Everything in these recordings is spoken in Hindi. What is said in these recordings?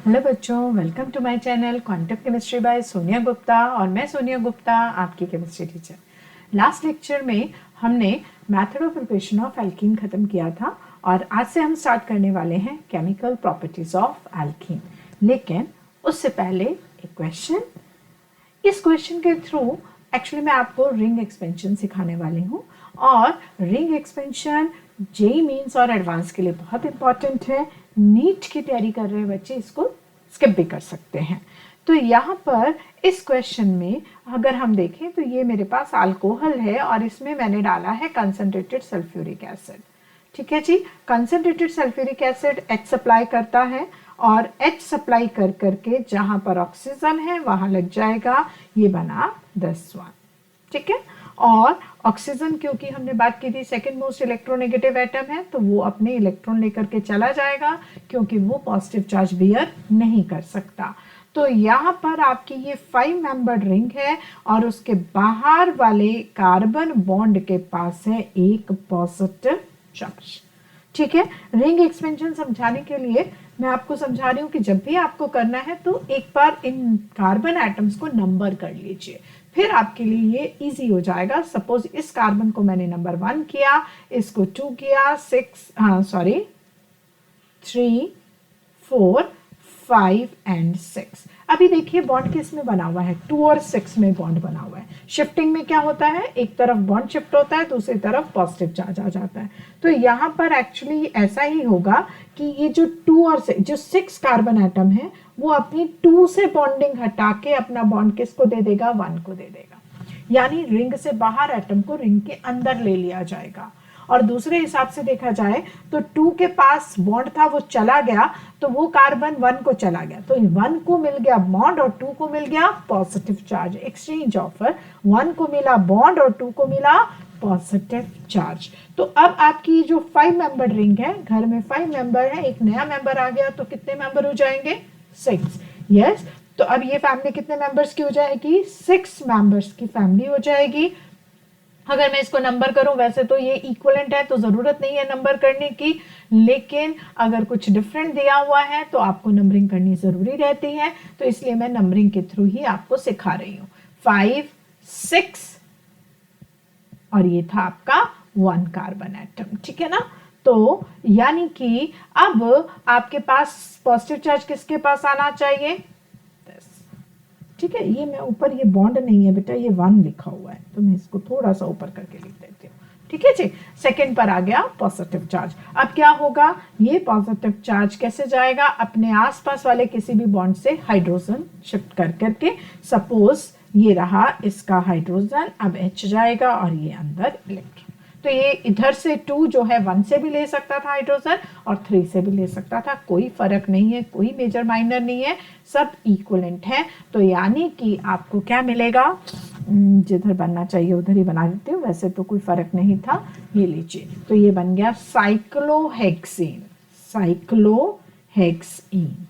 हेलो बच्चों, welcome to my channel Quantum Chemistry by Sonia Gupta. और मैं सोनिया गुप्ता, आपकी केमिस्ट्री टीचर। लास्ट लेक्चर में हमने method of preparation of alkene खत्म किया था और आज से हम स्टार्ट करने वाले हैं केमिकल प्रॉपर्टीज ऑफ एल्कीन। लेकिन उससे पहले एक क्वेश्चन। इस क्वेश्चन के थ्रू एक्चुअली मैं आपको रिंग एक्सपेंशन सिखाने वाली हूँ और रिंग एक्सपेंशन जेई मीन्स और एडवांस के लिए बहुत इंपॉर्टेंट है। नीट की तैयारी कर रहे बच्चे इसको स्किप भी कर सकते हैं। तो यहाँ पर इस क्वेश्चन में अगर हम देखें तो ये मेरे पास अल्कोहल है और इसमें मैंने डाला है कंसंट्रेटेड सल्फ्यूरिक एसिड। ठीक है जी, concentrated sulphuric acid H supply करता है और H सप्लाई कर करके जहां पर ऑक्सीजन है वहां लग जाएगा, ये बना 10 ठीक है। और ऑक्सीजन क्योंकि हमने बात की थी सेकेंड मोस्ट इलेक्ट्रोनेगेटिव एटम है, तो वो अपने इलेक्ट्रॉन लेकर के चला जाएगा क्योंकि वो पॉजिटिव चार्ज बियर नहीं कर सकता। तो यहाँ पर आपकी ये 5 मेंबर्ड रिंग है और उसके बाहर वाले कार्बन बॉन्ड के पास है एक पॉजिटिव चार्ज। ठीक है, रिंग एक्सपेंशन समझाने के लिए मैं आपको समझा रही हूँ कि जब भी आपको करना है तो एक बार इन कार्बन एटम्स को नंबर कर लीजिए, फिर आपके लिए ये इजी हो जाएगा। सपोज इस कार्बन को मैंने नंबर 1 किया, इसको 2 किया, 3, 4, 5 एंड 6। अभी देखिए बॉन्ड किस में बना हुआ है, 2 और 6 में बॉन्ड बना हुआ है। शिफ्टिंग में क्या होता है, एक तरफ बॉन्ड शिफ्ट होता है, दूसरी तरफ पॉजिटिव चार्ज आ जाता है। तो यहाँ पर एक्चुअली ऐसा ही होगा कि ये जो 2 और 6, जो 6 कार्बन एटम है वो अपनी 2 से बॉन्डिंग हटा के अपना बॉन्ड किसको दे देगा, 1 को दे देगा। यानी रिंग से बाहर एटम को रिंग के अंदर ले लिया जाएगा। और दूसरे हिसाब से देखा जाए तो 2 के पास बॉन्ड था, वो चला गया, तो वो कार्बन 1 को चला गया, तो 1 को मिल गया बॉन्ड और 2 को मिल गया पॉजिटिव चार्ज। एक्सचेंज ऑफर, 1 को मिला बॉन्ड और 2 को मिला पॉजिटिव चार्ज। तो अब आपकी जो 5 मेंबर रिंग है, घर में 5 मेंबर है, एक नया मेंबर आ गया, तो कितने मेंबर हो जाएंगे, 6। यस, तो अब ये फैमिली कितने मेंबर्स की हो जाएगी, 6 मेंबर्स की फैमिली हो जाएगी। अगर मैं इसको नंबर करूं, वैसे तो ये इक्वलेंट है तो जरूरत नहीं है नंबर करने की, लेकिन अगर कुछ डिफरेंट दिया हुआ है तो आपको नंबरिंग करनी जरूरी रहती है, तो इसलिए मैं नंबरिंग के थ्रू ही आपको सिखा रही हूं। 5, 6 और ये था आपका 1 कार्बन एटम। ठीक है ना। तो यानी कि अब आपके पास पॉजिटिव चार्ज किसके पास आना चाहिए, ठीक है। ये मैं ऊपर, ये बॉन्ड नहीं है बेटा, ये 1 लिखा हुआ है, तो मैं इसको थोड़ा सा ऊपर करके लिख देती हूँ। ठीक है जी, सेकंड पर आ गया पॉजिटिव चार्ज। अब क्या होगा, ये पॉजिटिव चार्ज कैसे जाएगा, अपने आसपास वाले किसी भी बॉन्ड से हाइड्रोजन शिफ्ट कर करके। सपोज ये रहा इसका हाइड्रोजन, अब H जाएगा और ये अंदर इलेक्ट्रॉन। तो ये इधर से 2 जो है 1 से भी ले सकता था हाइड्रोजन और 3 से भी ले सकता था, कोई फर्क नहीं है, कोई मेजर माइनर नहीं है, सब इक्वलेंट है। तो यानी कि आपको क्या मिलेगा, जिधर बनना चाहिए उधर ही बना देती हूँ, वैसे तो कोई फर्क नहीं था। ये लीजिए, तो ये बन गया साइक्लोहेक्सीन। साइक्लोहेक्सीन,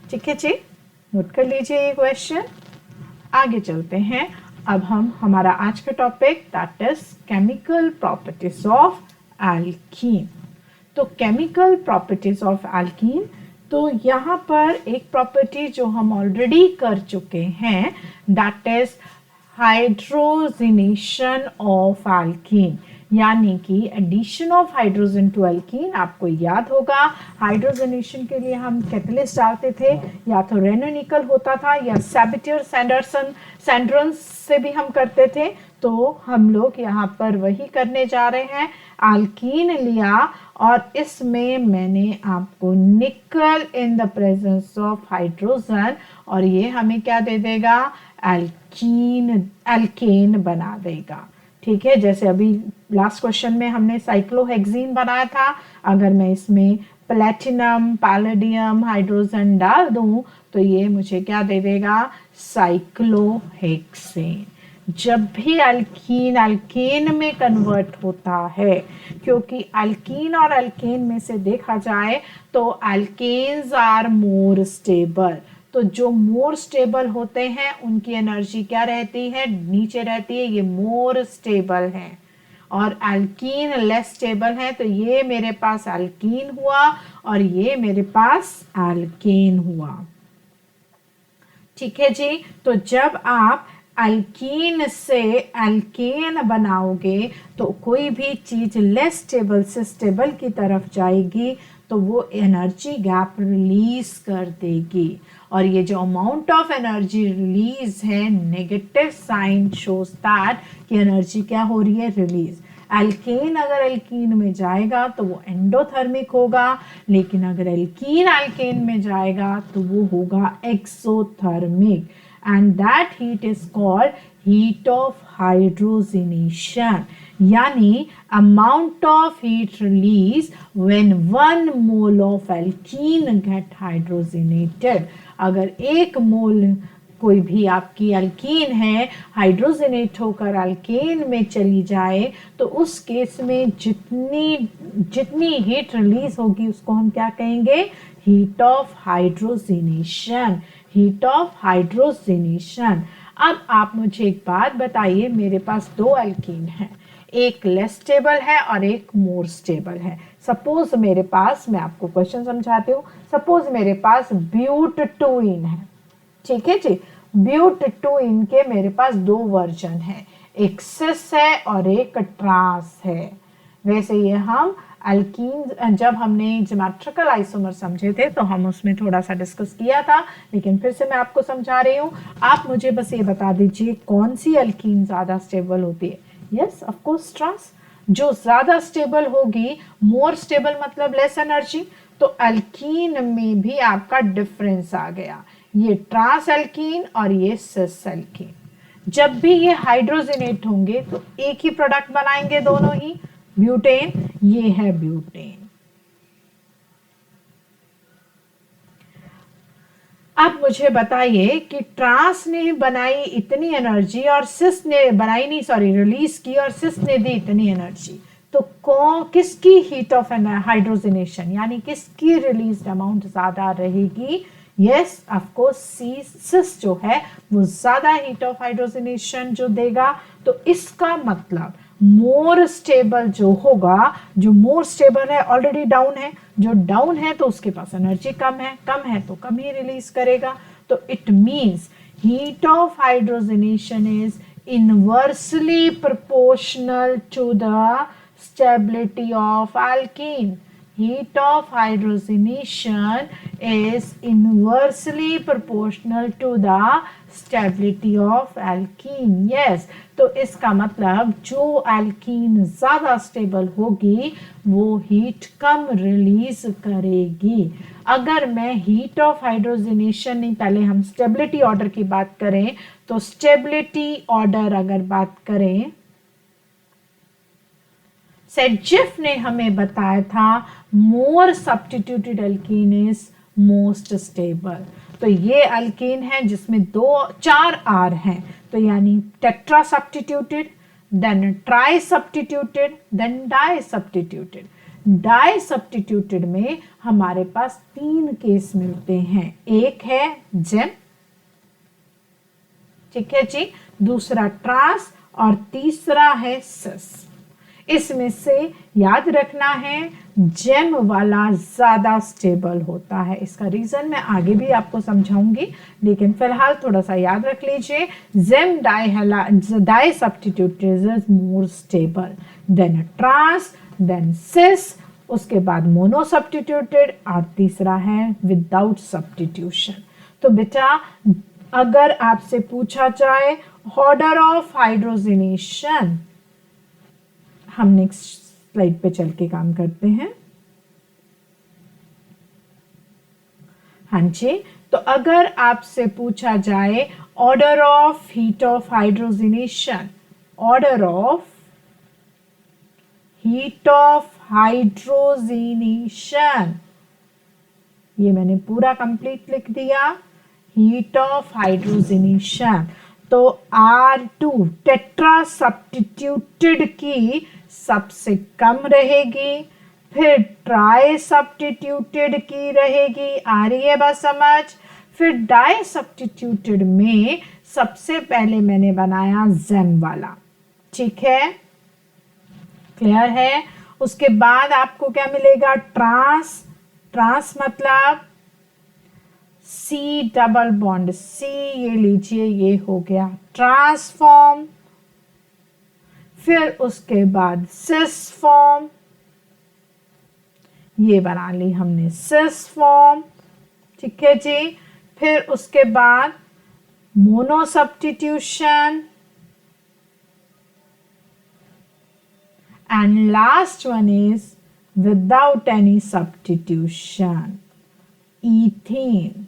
ठीक है जी, नोट कर लीजिए ये क्वेश्चन। आगे चलते हैं। अब हम हमारा आज का topic that is chemical properties of alkene. तो केमिकल प्रॉपर्टीज ऑफ एल्कीन, तो यहाँ पर एक प्रॉपर्टी जो हम ऑलरेडी कर चुके हैं, that is hydrogenation of alkene, यानी कि addition of hydrogen to alkene. आपको याद होगा हाइड्रोजनेशन के लिए हम कैटलिस्ट डालते थे, या तो रेनो-निकल होता था या सैबिटियर सैंड्रन से भी हम करते थे। तो हम लोग यहाँ पर वही करने जा रहे हैं। एल्कीन लिया और इसमें मैंने आपको निकल in the presence of hydrogen, और ये हमें क्या दे देगा, एल्केन बना देगा। ठीक है, जैसे अभी लास्ट क्वेश्चन में हमने साइक्लोहेक्सीन बनाया था, अगर मैं इसमें प्लेटिनम, पैलेडियम, हाइड्रोजन डाल दूं तो ये मुझे क्या दे देगा, साइक्लोहेक्सेन। जब भी अल्कीन अल्केन में कन्वर्ट होता है, क्योंकि अल्कीन और अल्केन में से देखा जाए तो अल्केन्स आर मोर स्टेबल, तो जो मोर स्टेबल होते हैं उनकी एनर्जी क्या रहती है, नीचे रहती है, ये मोर स्टेबल है। और एल्कीन लेस स्टेबल है, तो ये मेरे पास एल्कीन हुआ और ये मेरे पास एल्केन हुआ। ठीक है जी। तो जब आप अल्कीन से एल्केन बनाओगे तो कोई भी चीज लेस स्टेबल से स्टेबल की तरफ जाएगी तो वो एनर्जी गैप रिलीज कर देगी, और ये जो अमाउंट ऑफ एनर्जी रिलीज है, नेगेटिव साइन शोज दैट कि एनर्जी क्या हो रही है, रिलीज। एल्केन अगर एल्कीन में जाएगा तो वो एंडोथर्मिक होगा, लेकिन अगर एल्कीन एल्केन में जाएगा तो वो होगा exothermic, and that heat is called heat of hydrogenation, यानी amount of heat release when 1 mole of alkene get hydrogenated. अगर 1 मोल कोई भी आपकी अल्कीन है हाइड्रोजनेट होकर अल्केन में चली जाए तो उस केस में जितनी हीट रिलीज होगी उसको हम क्या कहेंगे, heat of hydrogenation, heat of hydrogenation. अब आप मुझे एक बात बताइए, मेरे पास 2 अल्कीन है, एक लेस स्टेबल है और एक मोर स्टेबल है। सपोज मेरे पास, मैं आपको क्वेश्चन समझाती हूँ, सपोज मेरे पास ब्यूटटूइन है, ठीक है जी। ब्यूटटूइन के मेरे पास 2 वर्जन है, एक सिस है और एक ट्रांस है। वैसे ये हम अल्कीन जब हमने ज्योमेट्रिकल आइसोमर समझे थे तो हम उसमें थोड़ा सा डिस्कस किया था, लेकिन फिर से मैं आपको समझा रही हूँ। आप मुझे बस ये बता दीजिए कौन सी अल्कीन ज्यादा स्टेबल होती है। यस ऑफ कोर्स ट्रांस, जो ज्यादा स्टेबल होगी, मोर स्टेबल मतलब लेस एनर्जी, तो अल्कीन में भी आपका डिफरेंस आ गया, ये ट्रांस अल्कीन और ये सिस अल्कीन। जब भी ये हाइड्रोजनेट होंगे तो एक ही प्रोडक्ट बनाएंगे दोनों ही, ब्यूटेन, ये है ब्यूटेन। अब मुझे बताइए कि ट्रांस ने बनाई इतनी एनर्जी और सिस ने बनाई नहीं, सॉरी रिलीज की, और सिस ने दी इतनी एनर्जी, तो किसकी हीट ऑफ हाइड्रोजनेशन यानी किसकी रिलीज अमाउंट ज्यादा रहेगी। यस ऑफ कोर्स सिस जो है वो ज्यादा हीट ऑफ हाइड्रोजनेशन जो देगा, तो इसका मतलब मोर स्टेबल जो होगा, जो मोर स्टेबल है ऑलरेडी डाउन है, जो डाउन है तो उसके पास एनर्जी कम है तो कम ही रिलीज करेगा, तो it means heat of hydrogenation is inversely proportional to the stability of alkene. Heat of hydrogenation is inversely proportional to the stability of alkene. Yes, तो इसका मतलब जो alkene ज्यादा स्टेबल होगी वो हीट कम रिलीज करेगी। अगर मैं हीट ऑफ हाइड्रोजनेशन नहीं, पहले हम स्टेबिलिटी ऑर्डर की बात करें, तो स्टेबिलिटी ऑर्डर अगर बात करें, सेडजिफ ने हमें बताया था मोर substituted alkene is most stable. तो ये अल्कीन है जिसमें 4 आर हैं, तो यानी tetra substituted, then tri substituted, then di substituted. Di substituted में हमारे पास 3 केस मिलते हैं, एक है जेम, ठीक है जी, दूसरा ट्रांस और तीसरा है सिस। इसमें से याद रखना है जेम वाला ज्यादा स्टेबल होता है, इसका रीजन मैं आगे भी आपको समझाऊंगी, लेकिन फिलहाल थोड़ा सा याद रख लीजिए, gem di substituted is more stable, then trans, then cis, उसके बाद मोनो सब्स्टिट्यूटेड और तीसरा है विदाउट सब्स्टिट्यूशन। तो बेटा अगर आपसे पूछा जाए ऑर्डर ऑफ हाइड्रोजनेशन, हम नेक्स्ट स्लाइड पे चल के काम करते हैं। हाँ जी, तो अगर आपसे पूछा जाए order of heat of hydrogenation, order of heat of hydrogenation, ये मैंने पूरा कंप्लीट लिख दिया, हीट ऑफ हाइड्रोजनेशन, तो R2 टेट्रा सब्स्टिट्यूटेड की सबसे कम रहेगी, फिर ट्राई सब्स्टिट्यूटेड की रहेगी, आ रही है बस समझ, फिर डाई सब्स्टिट्यूटेड में सबसे पहले मैंने बनाया जेम वाला, ठीक है, क्लियर है। उसके बाद आपको क्या मिलेगा, ट्रांस, ट्रांस मतलब सी डबल बॉन्ड, सी ये लीजिए, ये हो गया ट्रांसफॉर्म। फिर उसके बाद सिस फॉर्म, ये बना ली हमने सिस फॉर्म, ठीक है जी। फिर उसके बाद mono substitution, and last one is without any substitution, ethene.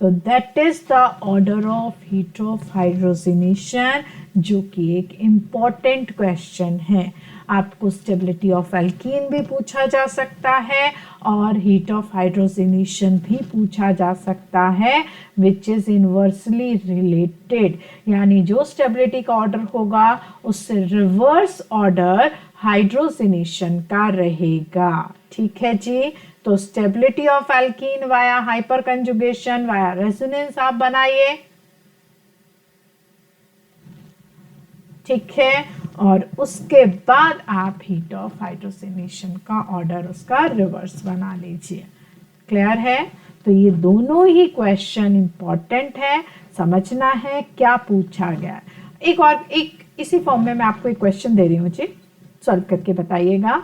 तो that is the order of heat of hydrogenation, जो कि एक इम्पॉर्टेंट क्वेश्चन है। आपको स्टेबिलिटी ऑफ एल्कीन भी पूछा जा सकता है और हीट ऑफ हाइड्रोजनेशन भी पूछा जा सकता है, विच इज इनवर्सली रिलेटेड, यानी जो स्टेबिलिटी का ऑर्डर होगा उससे रिवर्स ऑर्डर हाइड्रोजनेशन का रहेगा, ठीक है जी। तो stability of alkene via hyper conjugation via resonance आप बनाइए, ठीक है। और उसके बाद आप हीट ऑफ हाइड्रोजनेशन का ऑर्डर उसका रिवर्स बना लीजिए, क्लियर है। तो ये दोनों ही क्वेश्चन इंपॉर्टेंट है, समझना है क्या पूछा गया। एक और एक इसी फॉर्म में मैं आपको एक क्वेश्चन दे रही हूँ जी, सॉल्व करके बताइएगा।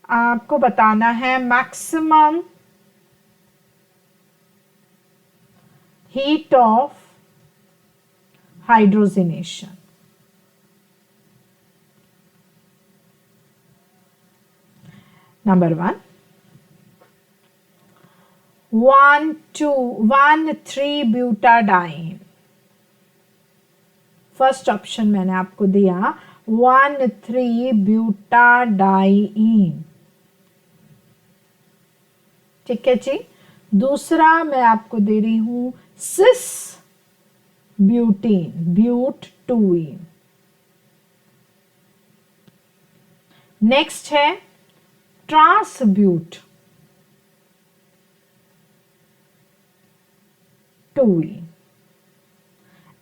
आपको बताना है maximum heat of hydrogenation. Number 1,3 butadiene. First option मैंने आपको दिया 1,3 ब्यूटाडाइन, ठीक है जी। दूसरा मैं आपको दे रही हूं सिस ब्यूटीन, ब्यूट 2इन। नेक्स्ट है ट्रांसब्यूट 2इन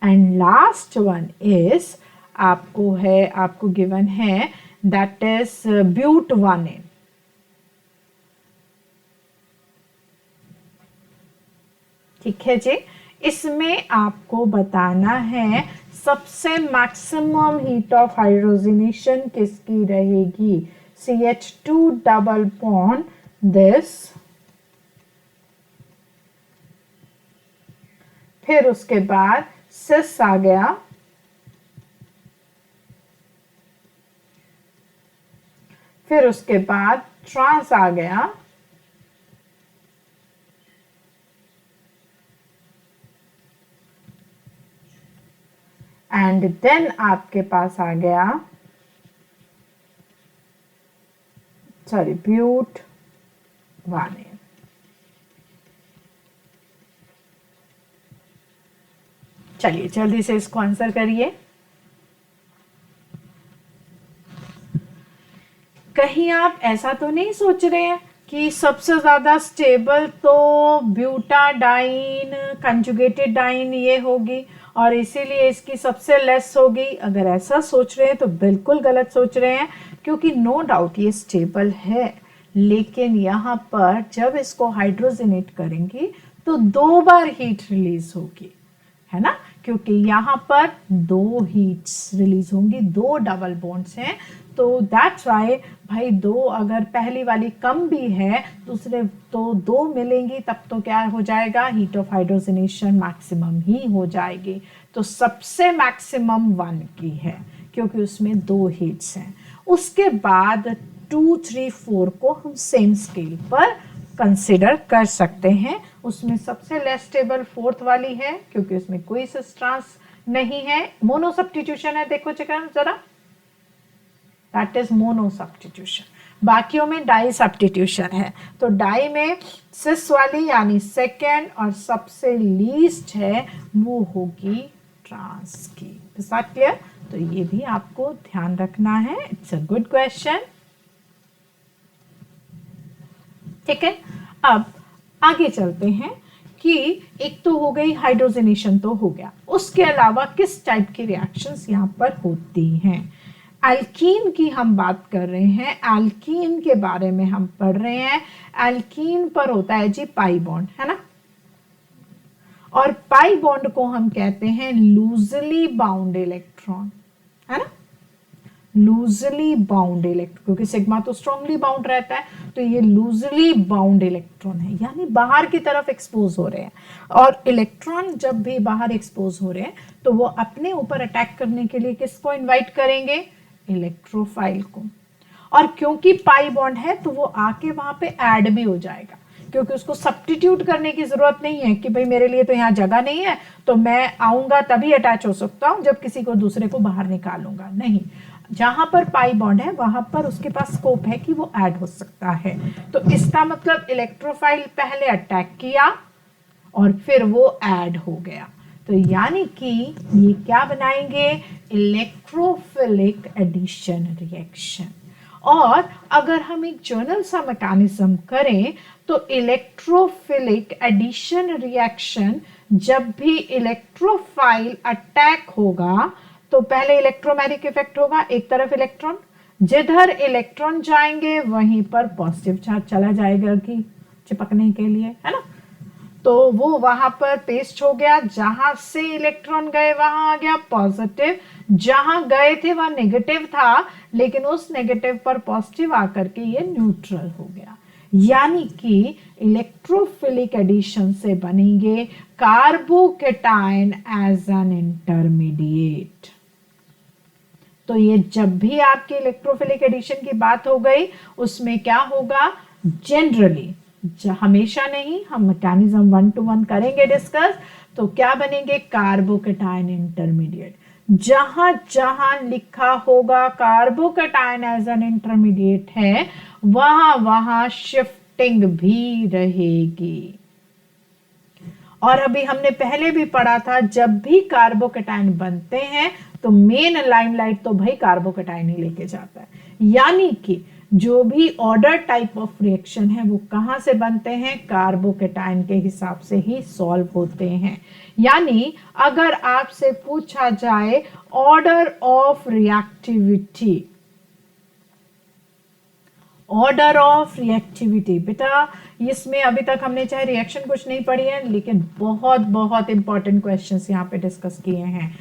एंड लास्ट वन इज आपको गिवन है दैट इज ब्यूट 1इन। ठीक है जी। इसमें आपको बताना है सबसे मैक्सिमम हीट ऑफ हाइड्रोजनेशन किसकी रहेगी, CH2 डबल बॉन्ड दिस, फिर उसके बाद सिस आ गया, फिर उसके बाद ट्रांस आ गया, एंड देन आपके पास आ गया ब्यूट 1इन। चलिए जल्दी से इसको आंसर करिए। कहीं आप ऐसा तो नहीं सोच रहे हैं कि सबसे ज्यादा स्टेबल तो ब्यूटाडाइन कंजुगेटेड डाइन ये होगी और इसीलिए इसकी सबसे लेस होगी। अगर ऐसा सोच रहे हैं तो बिल्कुल गलत सोच रहे हैं, क्योंकि नो डाउट ये स्टेबल है, लेकिन यहाँ पर जब इसको हाइड्रोजनेट करेंगे तो 2 बार हीट रिलीज होगी, है ना, क्योंकि यहाँ पर 2 हीट्स रिलीज होंगी, 2 डबल बॉन्ड्स हैं। तो दैट्स वाई भाई 2 अगर पहली वाली कम भी है, दूसरे तो 2 मिलेंगी, तब तो क्या हो जाएगा, हीट ऑफ हाइड्रोजनेशन मैक्सिमम ही हो जाएगी। तो सबसे मैक्सिमम 1 की है क्योंकि उसमें 2 हीट्स हैं। उसके बाद 2, 3, 4 को हम सेम स्केल पर कंसिडर कर सकते हैं। उसमें सबसे लेस स्टेबल 4th वाली है क्योंकि उसमें कोई सिस ट्रांस नहीं है, मोनो सब्स्टिट्यूशन है। देखो जरा, दैट इज मोनो सब्स्टिट्यूशन। बाकियों में डाई सब्स्टिट्यूशन है। तो डाई में सिस वाली यानी सेकेंड और सबसे लीस्ट है वो होगी ट्रांस की। Is that clear? तो ये भी आपको ध्यान रखना है। It's a good question. ठीक है, अब आगे चलते हैं कि एक तो हो गई हाइड्रोजनेशन, तो हो गया, उसके अलावा किस टाइप की रिएक्शंस यहाँ पर होती हैं। एल्कीन की हम बात कर रहे हैं, एल्कीन के बारे में हम पढ़ रहे हैं। एल्कीन पर होता है जी पाई बॉन्ड, है ना, और पाई बॉन्ड को हम कहते हैं लूजली बाउंड इलेक्ट्रॉन, है ना, लूजली बाउंड इलेक्ट्रॉन, क्योंकि सिग्मा तो स्ट्रांगली बाउंड रहता है, तो ये लूजली बाउंड इलेक्ट्रॉन है, यानी बाहर की तरफ एक्सपोज हो रहे हैं। और इलेक्ट्रॉन जब भी बाहर एक्सपोज हो रहे हैं तो वो अपने ऊपर अटैक करने के लिए किसको इनवाइट करेंगे, इलेक्ट्रोफाइल को। और क्योंकि पाई बॉन्ड है तो वो आके वहां पे ऐड भी हो जाएगा, क्योंकि उसको सब्स्टिट्यूट करने की जरूरत नहीं है कि भाई मेरे लिए तो यहाँ जगह नहीं है तो मैं आऊंगा तभी अटैच हो सकता हूं जब किसी को दूसरे को बाहर निकालूंगा, नहीं, जहां पर पाई बॉन्ड है वहां पर उसके पास स्कोप है कि वो ऐड हो सकता है। तो इसका मतलब इलेक्ट्रोफाइल पहले अटैक किया और फिर वो ऐड हो गया, तो यानी कि ये क्या बनाएंगे, इलेक्ट्रोफिलिक एडिशन रिएक्शन। और अगर हम एक जर्नल सा मैकेनिज्म करें तो इलेक्ट्रोफिलिक एडिशन रिएक्शन, जब भी इलेक्ट्रोफाइल अटैक होगा तो पहले इलेक्ट्रोमैग्नेटिक इफेक्ट होगा, एक तरफ इलेक्ट्रॉन, जिधर इलेक्ट्रॉन जाएंगे वहीं पर पॉजिटिव चार्ज चला जाएगा कि चिपकने के लिए, है ना, तो वो वहां पर पेस्ट हो गया, जहां से इलेक्ट्रॉन गए वहां आ गया पॉजिटिव, जहां गए थे वहां नेगेटिव था, लेकिन उस नेगेटिव पर पॉजिटिव आकर के ये न्यूट्रल हो गया। यानी कि इलेक्ट्रोफिलिक एडिशन से बनेंगे कार्बोकेटायन एज एन इंटरमीडिएट। तो ये जब भी आपके इलेक्ट्रोफिलिक एडिशन की बात हो गई उसमें क्या होगा, जनरली, हमेशा नहीं, हम मैकेनिज्म 1 to 1 करेंगे डिस्कस, तो क्या बनेंगे, कार्बोकेटायन इंटरमीडिएट। जहां जहां लिखा होगा कार्बोकेटायन एज एन इंटरमीडिएट है वहां वहां शिफ्टिंग भी रहेगी। और अभी हमने पहले भी पढ़ा था, जब भी कार्बोकेटायन बनते हैं तो मेन लाइमलाइट तो भाई कार्बोकेटायन ही लेके जाता है। यानी कि जो भी ऑर्डर टाइप ऑफ रिएक्शन है वो कहां से बनते हैं, कार्बोकेटायन के हिसाब से ही सॉल्व होते हैं। यानी अगर आपसे पूछा जाए order of reactivity, order of reactivity, बेटा इसमें अभी तक हमने चाहे रिएक्शन कुछ नहीं पढ़ी है लेकिन बहुत बहुत इंपॉर्टेंट क्वेश्चंस यहाँ पे डिस्कस किए हैं।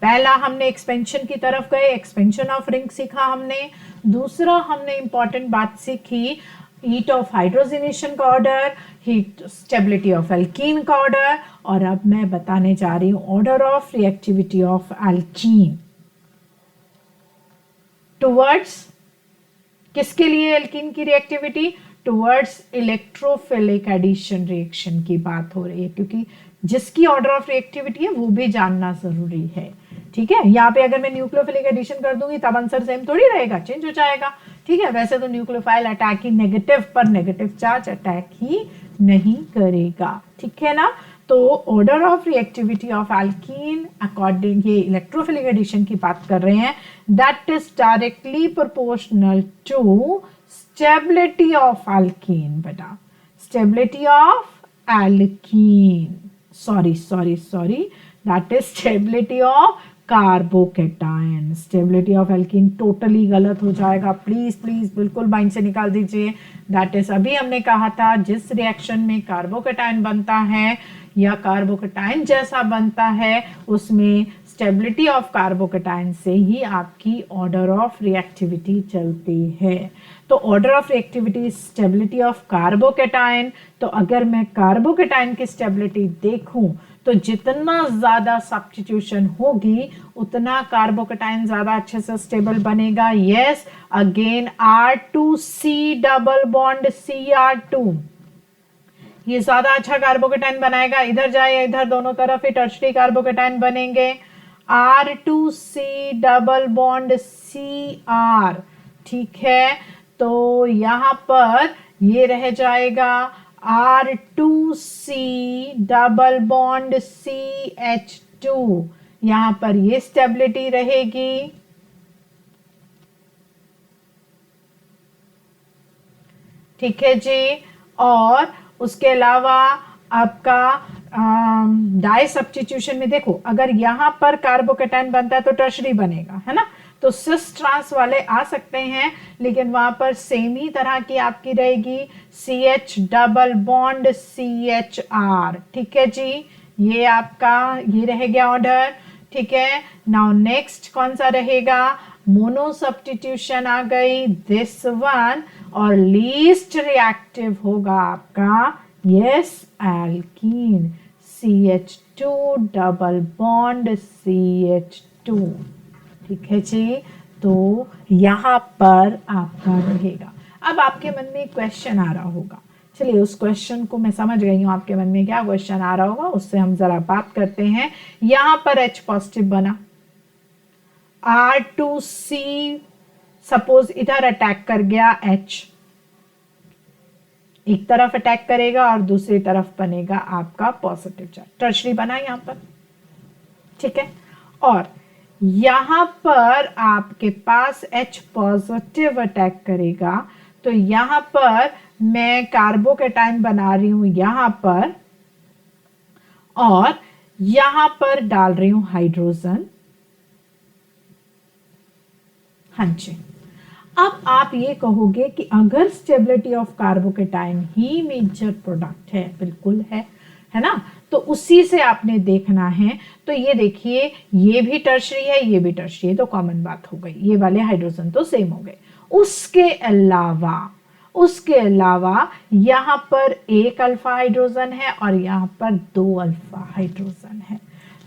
पहला हमने एक्सपेंशन की तरफ गए, एक्सपेंशन ऑफ रिंग सीखा हमने। दूसरा हमने इंपॉर्टेंट बात सीखी हीट ऑफ हाइड्रोजनेशन का order, heat stability of alkene का ऑर्डर, और अब मैं बताने जा रही हूं order of reactivity of alkene towards, किसके लिए एल्कीन की reactivity, towards electrophilic addition reaction की बात हो रही है, क्योंकि जिसकी ऑर्डर ऑफ रिएक्टिविटी है वो भी जानना जरूरी है। ठीक है, यहाँ पे अगर मैं न्यूक्लियोफिलिक एडिशन कर दूंगी तब आंसर सेम थोड़ी रहेगा, चेंज हो जाएगा। ठीक है, वैसे तो न्यूक्लियोफाइल अटैक ही नेगेटिव पर नेगेटिव चार्ज अटैक ही नहीं करेगा। ठीक है ना, तो order of reactivity of alkene according, ये इलेक्ट्रोफिलिक एडिशन की बात कर रहे हैं, that is directly proportional to stability of alkene. बेटा stability of alkene, sorry that is stability of carbocation. Stability of alkene totally गलत हो जाएगा, प्लीज प्लीज बिल्कुल माइंड से निकाल दीजिए। दैट इज, अभी हमने कहा था जिस रिएक्शन में कार्बोकेटायन बनता है या कार्बोकेटायन जैसा बनता है उसमें स्टेबिलिटी ऑफ कार्बोकेटायन से ही आपकी ऑर्डर ऑफ रिएक्टिविटी चलती है। तो order of reactivity stability of carbocation, तो अगर मैं कार्बोकेटायन की स्टेबिलिटी देखूं तो जितना ज्यादा सब्स्टिट्यूशन होगी उतना कार्बोकेटायन ज्यादा अच्छे से स्टेबल बनेगा। Yes, again R2C double bond Cr2, ये ज्यादा अच्छा कार्बोकेटायन बनाएगा। इधर जाए इधर, दोनों तरफ ही टर्शरी कार्बोकेटायन बनेंगे। R2C डबल बॉन्ड Cr, ठीक है, तो यहां पर ये रह जाएगा R2C डबल बॉन्ड CH2, यहां पर ये स्टेबिलिटी रहेगी। ठीक है जी, और उसके अलावा आपका डाई सब्स्टिट्यूशन में देखो, अगर यहां पर कार्बोकेटायन बनता है तो टर्शरी बनेगा, है ना, तो सिस ट्रांस वाले आ सकते हैं, लेकिन वहां पर सेम ही तरह की आपकी रहेगी CH डबल बॉन्ड CHR। ठीक है जी, ये आपका ये रह गया ऑर्डर। ठीक है, नाउ नेक्स्ट कौन सा रहेगा, मोनो सब्स्टिट्यूशन आ गई, दिस वन, और लीस्ट रिएक्टिव होगा आपका yes alkene, CH2 double bond CH2। ठीक है जी, तो यहां पर आपका रहेगा। अब आपके मन में एक क्वेश्चन आ रहा होगा, चलिए उस क्वेश्चन को मैं समझ गई हूं आपके मन में क्या क्वेश्चन आ रहा होगा, उससे हम जरा बात करते हैं। यहां पर H पॉजिटिव बना, R2C सपोज इधर अटैक कर गया, H एक तरफ अटैक करेगा और दूसरी तरफ बनेगा आपका पॉजिटिव चार्ज, टर्शरी बना यहां पर। ठीक है, और यहां पर आपके पास H पॉजिटिव अटैक करेगा, तो यहां पर मैं कार्बोकैटायन बना रही हूं यहां पर, और यहां पर डाल रही हूं हाइड्रोजन। हाँ जी, अब आप ये कहोगे कि अगर स्टेबिलिटी ऑफ कार्बोकैटायन ही मेजर प्रोडक्ट है, बिल्कुल है ना, तो उसी से आपने देखना है। तो ये देखिए, ये भी टर्शरी है, ये भी टर्शरी है, तो कॉमन बात हो गई, ये वाले हाइड्रोजन तो सेम हो गए। उसके अलावा यहां पर एक अल्फा हाइड्रोजन है और यहां पर 2 अल्फा हाइड्रोजन है।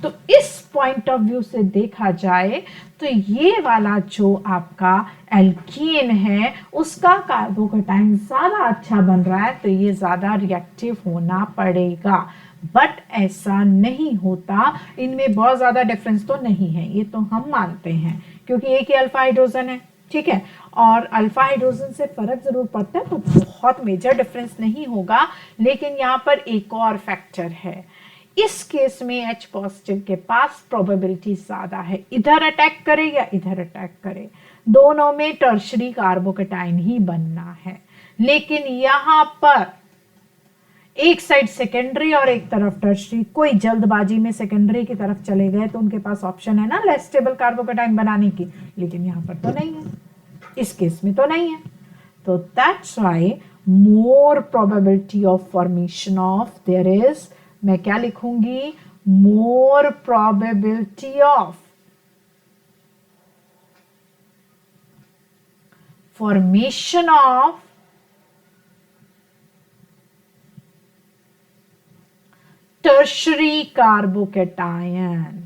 तो इस पॉइंट ऑफ व्यू से देखा जाए तो ये वाला जो आपका एल्कीन है उसका कार्बोकैटायन ज्यादा अच्छा बन रहा है, तो ये ज्यादा रिएक्टिव होना पड़ेगा। बट ऐसा नहीं होता, इनमें बहुत ज्यादा डिफरेंस तो नहीं है, ये तो हम मानते हैं, क्योंकि एक ही अल्फा हाइड्रोजन है। ठीक है, और अल्फा हाइड्रोजन से फर्क जरूर पड़ता है, तो बहुत मेजर डिफरेंस नहीं होगा। लेकिन यहां पर एक और फैक्टर है, इस केस में H पॉजिटिव के पास प्रोबेबिलिटी ज्यादा है, इधर अटैक करे या इधर अटैक करे, दोनों में टर्शरी कार्बोकैटायन ही बनना है। लेकिन यहां पर एक साइड सेकेंडरी और एक तरफ टर्शरी, कोई जल्दबाजी में सेकेंडरी की तरफ चले गए तो उनके पास ऑप्शन है ना लेस स्टेबल कार्बोकैटायन बनाने की, लेकिन यहां पर तो नहीं है, इस केस में तो नहीं है। तो that's why more probability of formation of, there is, मैं क्या लिखूंगी, more probability of formation of tertiary carbocation,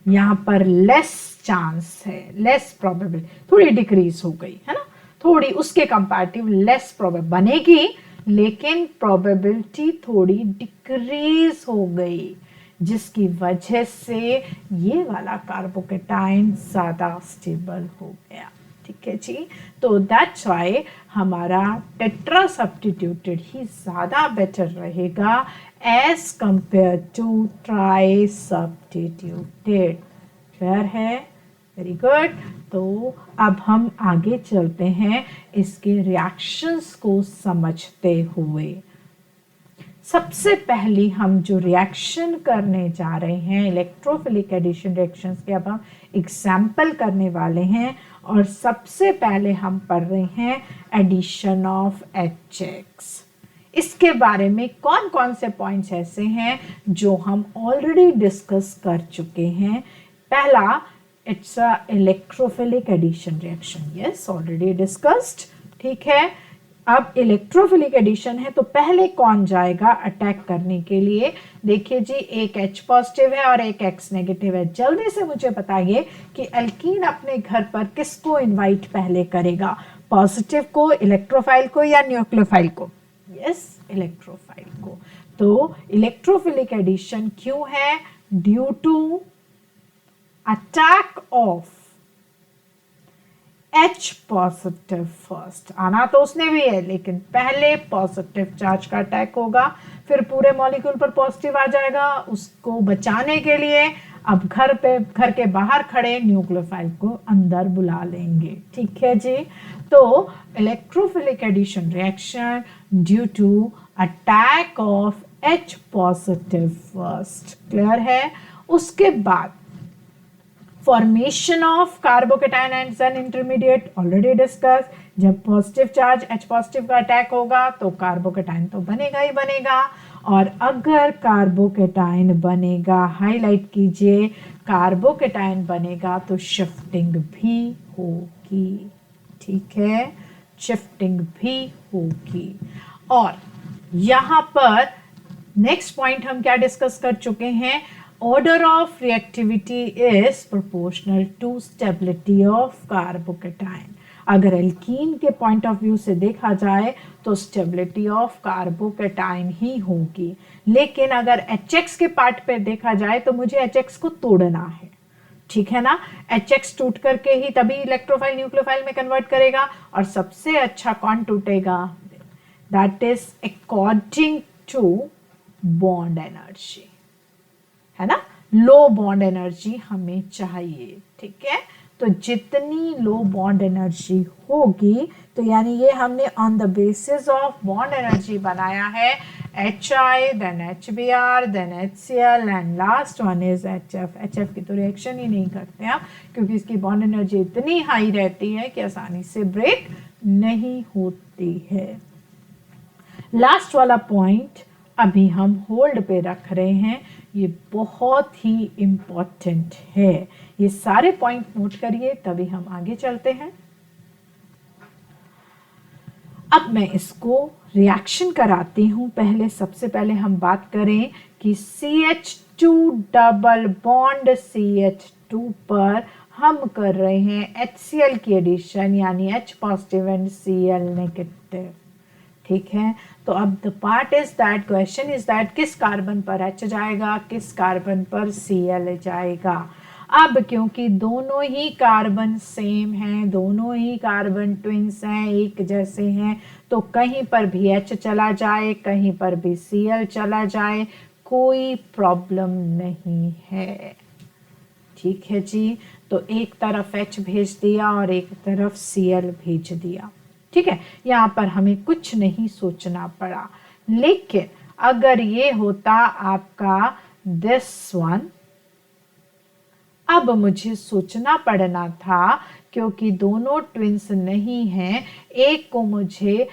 यहां पर लेस चांस है, लेस प्रोबेबिलिटी, थोड़ी डिक्रीज हो गई है ना, थोड़ी उसके कंपैरेटिव लेस प्रोबेबल बनेगी, लेकिन प्रोबेबिलिटी थोड़ी डिक्रीज हो गई, जिसकी वजह से ये वाला कार्बोकैटायन ज्यादा स्टेबल हो गया। ठीक है जी, तो दैट्स व्हाई हमारा टेट्रा सब्स्टिट्यूटेड ही ज्यादा बेटर रहेगा as compare to tri substituted. Clear है, वेरी गुड। तो अब हम आगे चलते हैं इसके रिएक्शंस को समझते हुए। सबसे पहले हम जो रिएक्शन करने जा रहे हैं इलेक्ट्रोफिलिक एडिशन रिएक्शंस के, अब हम एग्जाम्पल करने वाले हैं, और सबसे पहले हम पढ़ रहे हैं एडिशन ऑफ HX। इसके बारे में कौन कौन से पॉइंट्स ऐसे हैं जो हम ऑलरेडी डिस्कस कर चुके हैं। पहला, it's a electrophilic addition reaction, yes already discussed. ठीक है, अब इलेक्ट्रोफिलिक एडिशन है तो पहले कौन जाएगा अटैक करने के लिए, देखिए जी, एक H पॉजिटिव है और एक X नेगेटिव है। जल्दी से मुझे बताइए कि एल्कीन अपने घर पर किसको इनवाइट पहले करेगा, पॉजिटिव को, इलेक्ट्रोफाइल को, या न्यूक्लियोफाइल को? यस, इलेक्ट्रोफाइल को। तो इलेक्ट्रोफिलिक एडिशन क्यों है? Due to attack of H positive first, आना तो उसने भी है, लेकिन पहले पॉजिटिव चार्ज का अटैक होगा, फिर पूरे मॉलिक्यूल पर पॉजिटिव आ जाएगा। उसको बचाने के लिए अब घर के बाहर खड़े न्यूक्लियोफाइल को अंदर बुला लेंगे। ठीक है जी, तो electrophilic addition reaction due to attack of H positive first. Clear है? उसके बाद formation of carbocation and an intermediate already discuss. जब पॉजिटिव चार्ज H पॉजिटिव का अटैक होगा तो कार्बोकेटायन तो बनेगा ही बनेगा, और अगर कार्बोकेटायन बनेगा, हाईलाइट कीजिए, कार्बोकेटायन बनेगा तो शिफ्टिंग भी होगी। ठीक है, शिफ्टिंग भी होगी। और यहां पर नेक्स्ट पॉइंट हम क्या डिस्कस कर चुके हैं, order of reactivity is proportional to stability of carbocation. अगर एल्कीन के पॉइंट ऑफ व्यू से देखा जाए तो स्टेबिलिटी ऑफ कार्बोकेटायन ही होगी, लेकिन अगर HX के पार्ट पे देखा जाए तो मुझे HX को तोड़ना है। ठीक है ना, HX टूट करके ही तभी इलेक्ट्रोफाइल न्यूक्लियोफाइल में कन्वर्ट करेगा, और सबसे अच्छा कौन टूटेगा, that is according to bond energy, है ना। लो बॉन्ड एनर्जी हमें चाहिए। ठीक है, तो जितनी लो बॉन्ड एनर्जी होगी, तो यानी ये हमने on the basis of bond energy बनाया है, HI, then HBr, then HCl and last one is HF। HF की तो रिएक्शन ही नहीं करते हम, क्योंकि इसकी बॉन्ड एनर्जी इतनी हाई रहती है कि आसानी से ब्रेक नहीं होती है। लास्ट वाला पॉइंट अभी हम होल्ड पे रख रहे हैं, ये बहुत ही इंपॉर्टेंट है। ये सारे पॉइंट नोट करिए, तभी हम आगे चलते हैं। अब मैं इसको रिएक्शन कराती हूं। पहले सबसे पहले हम बात करें कि CH2 डबल बॉन्ड CH2 पर हम कर रहे हैं HCl की एडिशन, यानी H positive and Cl negative. ठीक है, तो अब the part is that, question is that, किस कार्बन पर H जाएगा, किस कार्बन पर Cl जाएगा। अब क्योंकि दोनों ही कार्बन सेम हैं, दोनों ही कार्बन ट्विंस हैं, एक जैसे हैं, तो कहीं पर भी H चला जाए, कहीं पर भी Cl चला जाए, कोई प्रॉब्लम नहीं है। ठीक है जी, तो एक तरफ H भेज दिया और एक तरफ Cl भेज दिया। ठीक है, यहाँ पर हमें कुछ नहीं सोचना पड़ा। लेकिन अगर ये होता आपका दिस वन, अब मुझे सोचना पड़ना था, क्योंकि दोनों ट्विंस नहीं हैं, एक को मुझे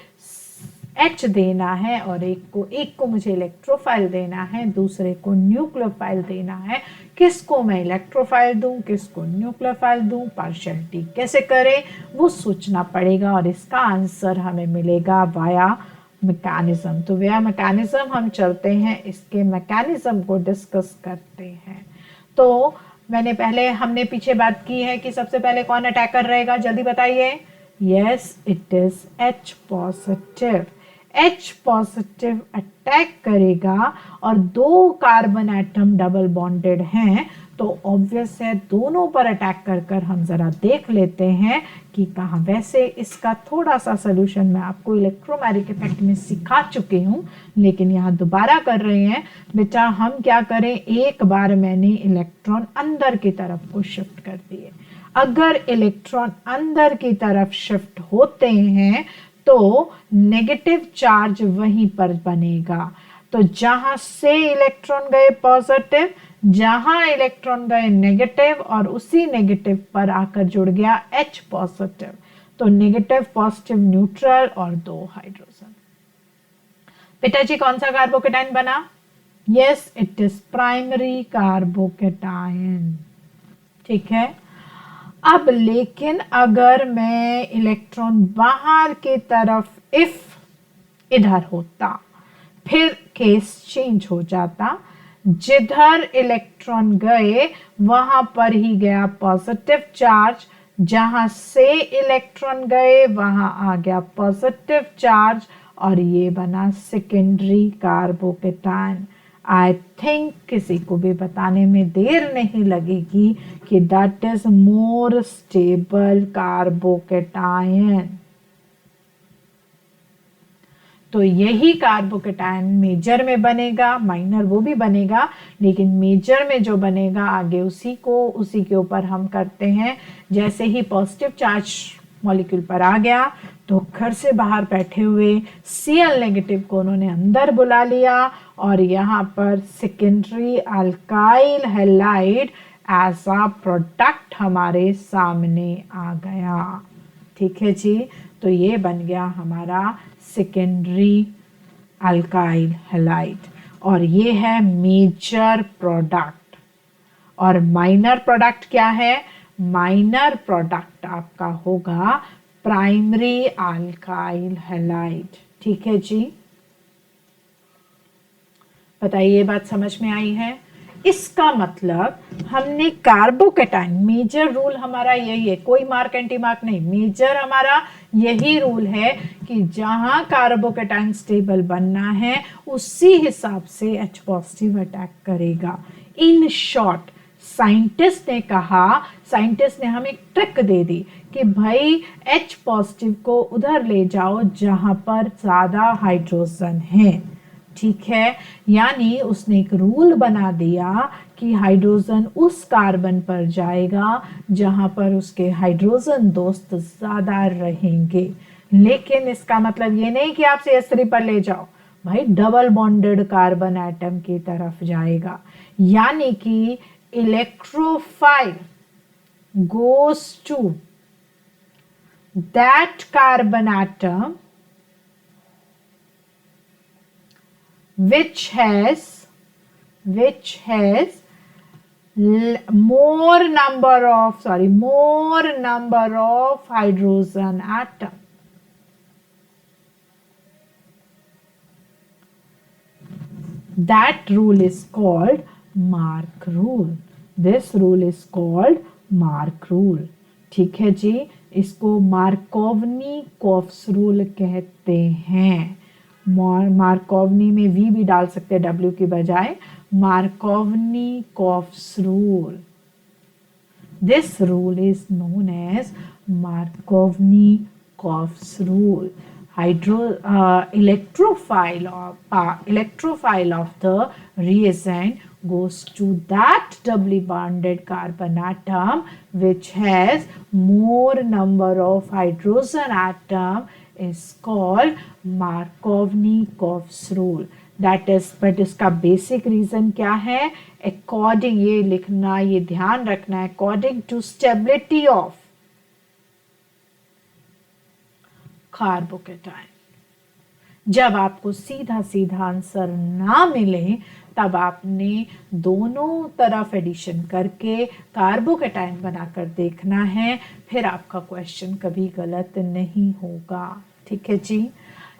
H देना है और एक को मुझे इलेक्ट्रोफाइल देना है, दूसरे को न्यूक्लियोफाइल देना है। किसको मैं इलेक्ट्रोफाइल दूं, किसको न्यूक्लियोफाइल दूं, पार्शियलिटी कैसे करें, वो सोचना पड़ेगा, और इसका आंसर हमें मिलेगा वाया मैकेनिज्म। तो वाया मैकेनिज्म हम चलते हैं, इसके मैकेनिज्म को डिस्कस करते हैं। तो हमने पीछे बात की है कि सबसे पहले कौन अटैकर रहेगा, जल्दी बताइए। Yes, it is H positive. H positive attack करेगा, और दो कार्बन एटम डबल बॉन्डेड हैं, तो ऑब्वियस है दोनों पर अटैक कर हम जरा देख लेते हैं कि कहाँ। वैसे इसका थोड़ा सा सोल्यूशन मैं आपको इलेक्ट्रोमैग्नेटिक इफेक्ट में सिखा चुकी हूँ, लेकिन यहाँ दोबारा कर रहे हैं। बेटा हम क्या करें, एक बार मैंने इलेक्ट्रॉन अंदर की तरफ को शिफ्ट कर दिए। अगर इलेक्ट्रॉन अंदर की तरफ शिफ्ट होते हैं तो नेगेटिव चार्ज वहीं पर बनेगा। तो जहां से इलेक्ट्रॉन गए पॉजिटिव, जहां इलेक्ट्रॉन गए नेगेटिव, और उसी नेगेटिव पर आकर जुड़ गया H पॉजिटिव, तो नेगेटिव पॉजिटिव न्यूट्रल और दो हाइड्रोजन। पिताजी कौन सा कार्बोकेटायन बना? Yes, it is primary carbocation. ठीक है, अब लेकिन अगर मैं इलेक्ट्रॉन बाहर की तरफ इधर होता, फिर केस चेंज हो जाता। जिधर इलेक्ट्रॉन गए वहां पर ही गया पॉजिटिव चार्ज, जहां से इलेक्ट्रॉन गए वहां आ गया पॉजिटिव चार्ज, और ये बना सेकेंडरी कार्बोकेटायन। आई थिंक किसी को भी बताने में देर नहीं लगेगी कि that is more stable carbocation. तो यही कार्बोकेटायन मेजर में बनेगा, माइनर वो भी बनेगा, लेकिन मेजर में जो बनेगा आगे उसी के ऊपर हम करते हैं। जैसे ही पॉजिटिव चार्ज मॉलिक्यूल पर आ गया तो घर से बाहर बैठे हुए Cl नेगेटिव को उन्होंने अंदर बुला लिया, और यहाँ पर secondary alkyl halide as a product हमारे सामने आ गया। ठीक है जी, तो ये बन गया हमारा सेकेंडरी अल्काइल हैलाइड और ये है मेजर प्रोडक्ट। और माइनर प्रोडक्ट क्या है? माइनर प्रोडक्ट आपका होगा प्राइमरी अल्काइल हैलाइड। ठीक है जी, बताइए ये बात समझ में आई है? इसका मतलब हमने कार्बोकेटाइन, मेजर रूल हमारा यही है, कोई मार्क एंटी मार्क नहीं, मेजर हमारा यही रूल है कि जहां कार्बोकेटाइन स्टेबल बनना है उसी हिसाब से H पॉजिटिव अटैक करेगा। इन शॉर्ट साइंटिस्ट ने कहा, साइंटिस्ट ने हमें एक ट्रिक दे दी कि भाई H पॉजिटिव को उधर ले जाओ जहां पर ज्यादा हाइड्रोजन है। ठीक है, यानी उसने एक रूल बना दिया कि हाइड्रोजन उस कार्बन पर जाएगा जहां पर उसके हाइड्रोजन दोस्त ज्यादा रहेंगे। लेकिन इसका मतलब ये नहीं कि आप CH3 पर ले जाओ, भाई डबल बॉन्डेड कार्बन एटम की तरफ जाएगा। यानी कि electrophile goes to that carbon atom which has more number of hydrogen atom. That rule is called Mark rule. This rule is called Mark rule. ठीक है जी, इसको मार्कोवनी कॉफ्स रूल कहते हैं। मार्कोवनी में वी भी डाल सकते हैं डब्ल्यू की बजाय, Markovnikov rule. This rule is known as Markovnikov rule. electrophile of the reagent goes to that doubly bonded carbon atom which has more number of hydrogen atom is called Markovnikov rule. That is, but इसका basic reason क्या है? According, ये लिखना, ये ध्यान रखना, according to stability of carbocation. जब आपको सीधा सीधा आंसर ना मिले तब आपने दोनों तरफ एडिशन करके कार्बोकेटाइन बनाकर देखना है, फिर आपका क्वेश्चन कभी गलत नहीं होगा। ठीक है जी,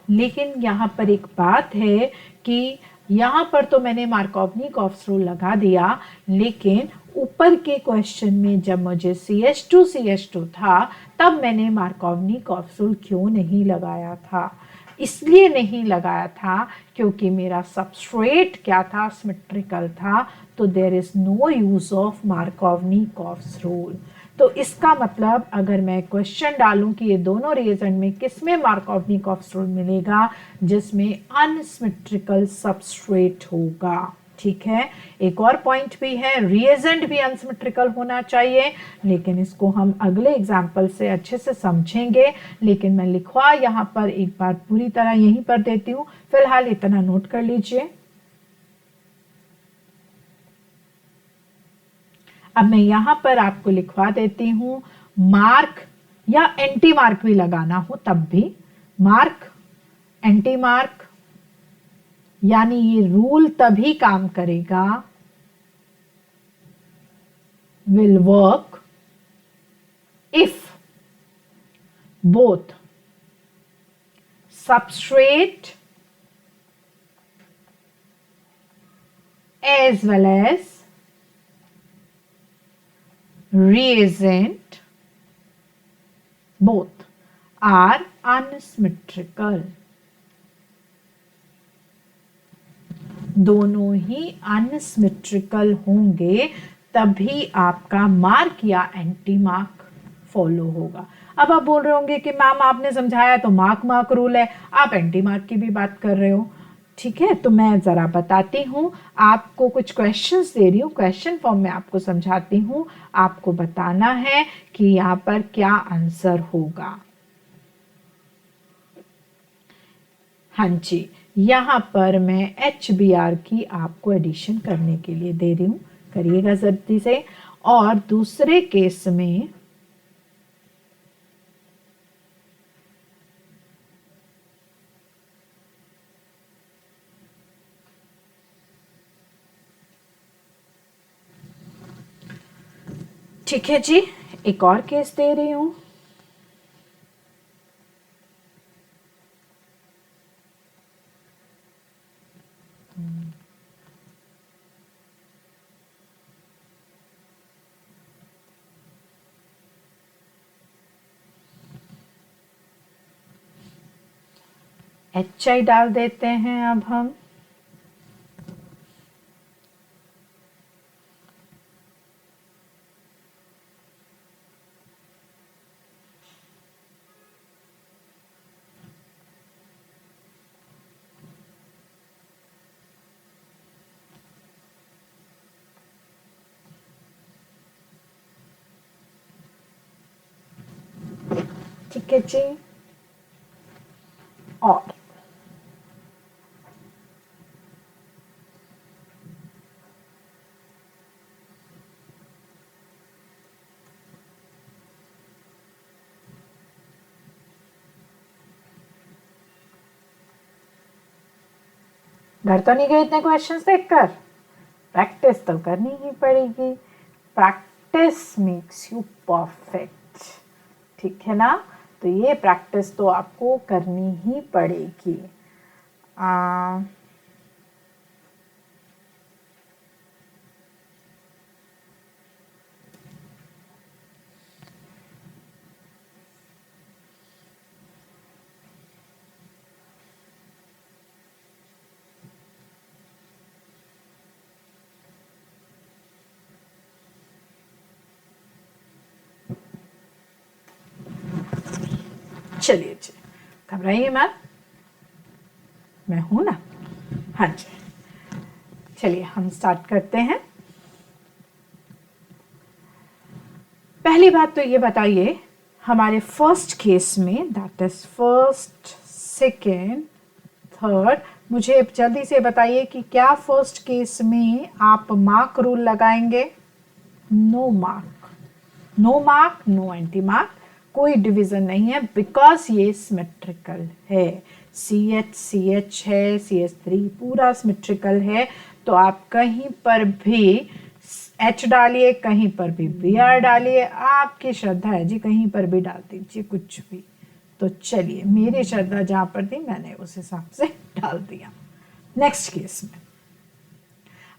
लेकिन यहाँ पर एक बात है कि यहाँ पर तो मैंने मार्कोवनी-कॉफ्स रूल लगा दिया, लेकिन ऊपर के क्वेश्चन में जब मुझे CH2 था तब मैंने मार्कोवनी-कॉफ्स रूल क्यों नहीं लगाया था? इसलिए नहीं लगाया था क्योंकि मेरा सबस्ट्रेट क्या था? सिमेट्रिकल था, तो there is no use of Markovnikov rule. तो इसका मतलब अगर मैं क्वेश्चन डालूं कि ये दोनों रिएजेंट में किसमें मार्कोवनी-कॉफ्स रूल मिलेगा, जिसमें अनसिमेट्रिकल सबस्ट्रेट होगा। ठीक है, एक और पॉइंट भी है, रिएजेंट भी अनसिमेट्रिकल होना चाहिए, लेकिन इसको हम अगले एग्जाम्पल से अच्छे से समझेंगे। लेकिन मैं लिखवा यहाँ पर एक बार पूरी तरह यहीं पर देती हूँ, फिलहाल इतना नोट कर लीजिए। अब मैं यहां पर आपको लिखवा देती हूं, मार्क या एंटी मार्क भी लगाना हो तब भी, मार्क एंटी मार्क, यानी ये रूल तभी काम करेगा, will work if both substrate as well as reagent both are unsymmetrical। दोनों ही अनसिमेट्रिकल होंगे तभी आपका मार्क या एंटी मार्क फॉलो होगा। अब आप बोल रहे होंगे कि मैम आपने समझाया तो मार्क रूल है, आप एंटी मार्क की भी बात कर रहे हो। ठीक है, तो मैं जरा बताती हूँ, आपको कुछ क्वेश्चंस दे रही हूँ, क्वेश्चन फॉर्म में आपको समझाती हूँ, आपको बताना है कि यहाँ पर क्या आंसर होगा। हाँ जी, यहाँ पर मैं HBr की आपको एडिशन करने के लिए दे रही हूँ, करिएगा जल्दी से। और दूसरे केस में ठीक है जी, एक और केस दे रही हूं। HI डाल देते हैं अब हम। ठीक है जी, और डर तो नहीं गए इतने क्वेश्चंस देखकर? प्रैक्टिस तो करनी ही पड़ेगी। प्रैक्टिस मेक्स यू परफेक्ट, ठीक है ना? तो ये प्रैक्टिस तो आपको करनी ही पड़ेगी। चलिए जी, घबराइए मत, मैं हूं ना। हाँ जी, चलिए हम स्टार्ट करते हैं। पहली बात तो ये बताइए, हमारे फर्स्ट केस में, that is first, second, third, मुझे जल्दी से बताइए कि क्या फर्स्ट केस में आप मार्क रूल लगाएंगे? No mark, no mark, no anti mark, कोई डिवीजन नहीं है, बिकॉज ये सिमेट्रिकल है। CH है, CH3 पूरा सिमेट्रिकल है, तो आप कहीं पर भी H डालिए, कहीं पर भी Br डालिए, आपकी श्रद्धा है जी, कहीं पर भी डाल दीजिए कुछ भी। तो चलिए, मेरी श्रद्धा जहां पर थी मैंने उस हिसाब से डाल दिया। नेक्स्ट केस में,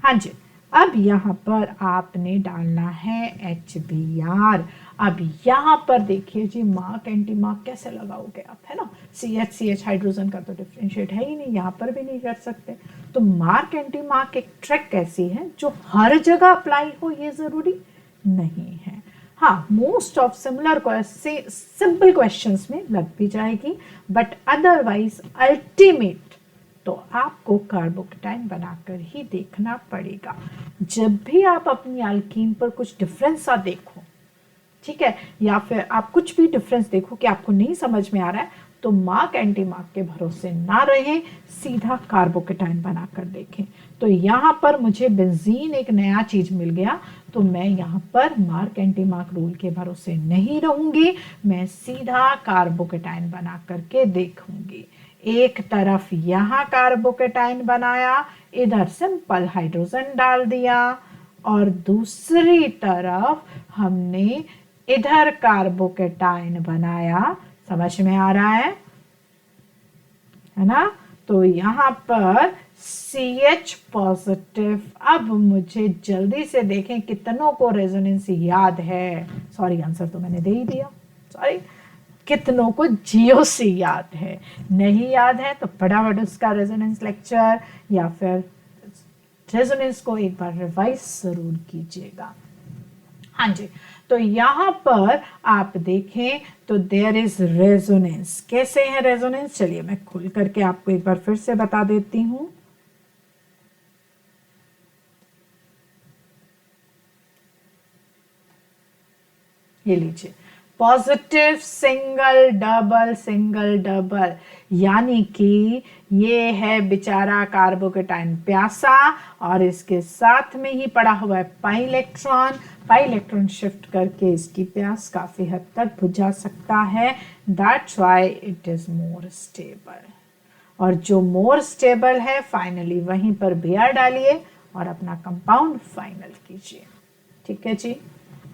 हाँ जी, अब यहाँ पर आपने डालना है HBr। अब यहाँ पर देखिए जी, मार्क एंटी मार्क कैसे लगाओगे आप, है ना? CH हाइड्रोजन का तो डिफ्रेंशिएट है ही नहीं, यहाँ पर भी नहीं कर सकते। तो मार्क एंटी मार्क एक ट्रिक ऐसी है जो हर जगह अप्लाई हो ये जरूरी नहीं है। हाँ, most of similar simple questions में लग भी जाएगी, बट अदरवाइज अल्टीमेट तो आपको कार्बोकेटाइन बनाकर ही देखना पड़ेगा। जब भी आप अपनी अल्कीन पर कुछ डिफरेंस सा देखो, ठीक है, या फिर आप कुछ भी डिफरेंस देखो कि आपको नहीं समझ में आ रहा है, तो मार्क एंटी मार्क के भरोसे ना रहे, सीधा कार्बोकेटाइन बनाकर देखें। तो यहाँ पर मुझे बेंजीन एक नया चीज मिल गया, तो मैं यहाँ पर मार्क एंटी मार्क रूल के भरोसे नहीं रहूंगी, मैं सीधा कार्बोकेटाइन बना करके देखूंगी। एक तरफ यहाँ कार्बोकेटाइन बनाया, इधर सिंपल हाइड्रोजन डाल दिया, और दूसरी तरफ हमने इधर कार्बोकेटाइन बनाया। समझ में आ रहा है ना? तो यहाँ पर CH पॉजिटिव। अब मुझे जल्दी से देखें कितनों को रेजोनेंस याद है। सॉरी, आंसर तो मैंने दे ही दिया, सॉरी। कितनों को GOC याद है? नहीं याद है तो फटाफट उसका रेजोनेंस लेक्चर या फिर रेजोनेंस को एक बार रिवाइज जरूर कीजिएगा। हाँ जी, तो यहां पर आप देखें तो देयर इज रेजोनेंस। कैसे है रेजोनेंस? चलिए मैं खुल करके आपको एक बार फिर से बता देती हूं। ये लीजिए, positive single double single double, यानी कि ये है बेचारा कार्बोकेटाइन प्यासा और इसके साथ में ही पड़ा हुआ है पाई इलेक्ट्रॉन शिफ्ट करके इसकी प्यास काफी हद तक बुझा सकता है। That's why it is more stable. और जो मोर स्टेबल है फाइनली वहीं पर Br डालिए और अपना कंपाउंड फाइनल कीजिए। ठीक है जी।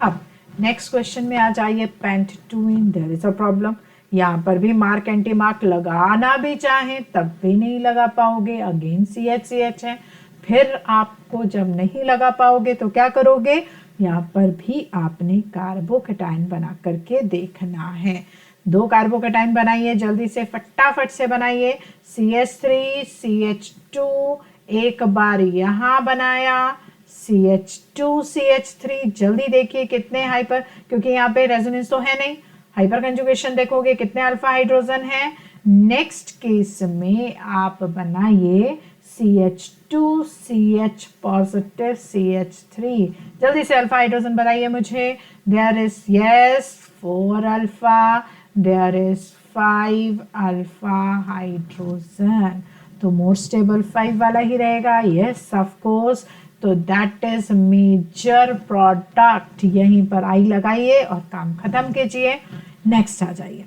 अब नेक्स्ट क्वेश्चन में आ जाइए। पेंटटूइन, देयर इज अ प्रॉब्लम। यहाँ पर भी मार्क एंटी मार्क लगाना भी चाहे तब भी नहीं लगा पाओगे, अगेन CH है। फिर आपको जब नहीं लगा पाओगे तो क्या करोगे, यहाँ पर भी आपने कार्बोकेटाइन बना करके देखना है। 2 कार्बोकेटाइन बनाइए, जल्दी से फटाफट से बनाइए। CH3 CH2, एक बार यहाँ बनाया CH2 CH3, जल्दी देखिए कितने हाइपर, क्योंकि यहाँ पे रेजोनेंस तो है नहीं, हाइपर कंजुगेशन देखोगे कितने अल्फा हाइड्रोजन है। नेक्स्ट केस में आप बनाइए CH2 CH पॉजिटिव CH3, जल्दी से अल्फा हाइड्रोजन बनाइए मुझे। There is yes 4 alpha, there is 5 alpha hydrogen, तो मोर स्टेबल 5 वाला ही रहेगा। यस ऑफ कोर्स, तो दैट इज मेजर प्रोडक्ट, यहीं पर आई लगाइए और काम खत्म कीजिए। नेक्स्ट आ जाइए।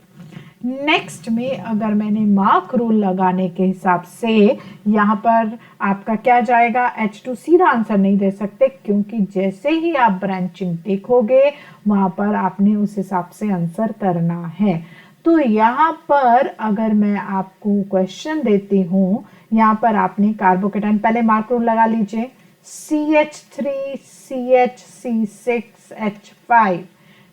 नेक्स्ट में अगर मैंने मार्क रूल लगाने के हिसाब से यहाँ पर आपका क्या जाएगा, H2 सीधा आंसर नहीं दे सकते, क्योंकि जैसे ही आप ब्रांचिंग देखोगे वहां पर आपने उस हिसाब से आंसर करना है। तो यहाँ पर अगर मैं आपको क्वेश्चन देती हूँ, यहाँ पर आपने कार्बोकेटाइन, पहले मार्क रूल लगा लीजिए, CH3 CH C6H5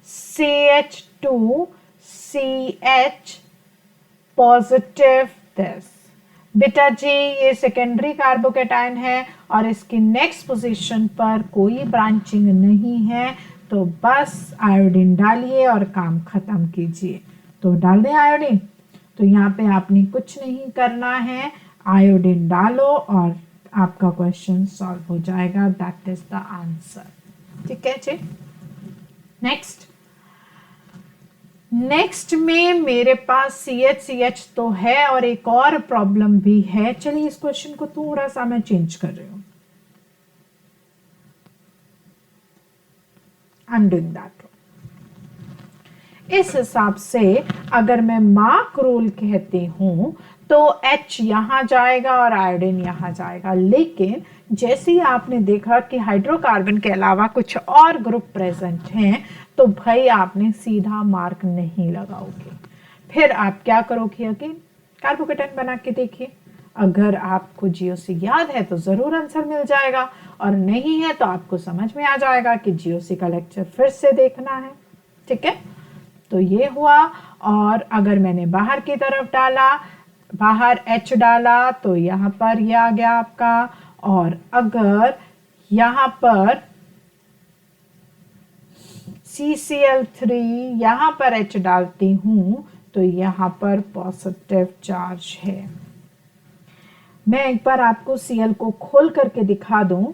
CH2 CH positive this. बेटा जी ये सेकेंडरी कार्बोकेटाइन है और इसकी नेक्स्ट पोजीशन पर कोई ब्रांचिंग नहीं है, तो बस आयोडीन डालिए और काम खत्म कीजिए। तो डाल दें आयोडीन, तो यहाँ पे आपने कुछ नहीं करना है, आयोडीन डालो और आपका क्वेश्चन सॉल्व हो जाएगा। That is the answer. ठीक है जी। नेक्स्ट में मेरे पास CH तो है और एक और प्रॉब्लम भी है। चलिए इस क्वेश्चन को थोड़ा सा मैं चेंज कर रही हूं। I am doing that. इस हिसाब से अगर मैं मार्क रूल कहती हूं तो H यहां जाएगा और आयोडीन यहां जाएगा, लेकिन जैसे ही आपने देखा कि हाइड्रोकार्बन के अलावा कुछ और ग्रुप प्रेजेंट हैं, तो भाई आपने सीधा मार्क नहीं लगाओगे। फिर आप क्या करोगे, अगेन कार्बोकेटाइन बना के देखिए। अगर आपको GOC याद है तो जरूर आंसर मिल जाएगा, और नहीं है तो आपको समझ में आ जाएगा कि GOC का लेक्चर फिर से देखना है। ठीक है, तो ये हुआ। और अगर मैंने बाहर की तरफ डाला, बाहर H डाला, तो यहाँ पर ये आ गया आपका। और अगर यहाँ पर CCl3 यहाँ पर H डालती हूं तो यहाँ पर पॉजिटिव चार्ज है। मैं एक बार आपको Cl को खोल करके दिखा दूं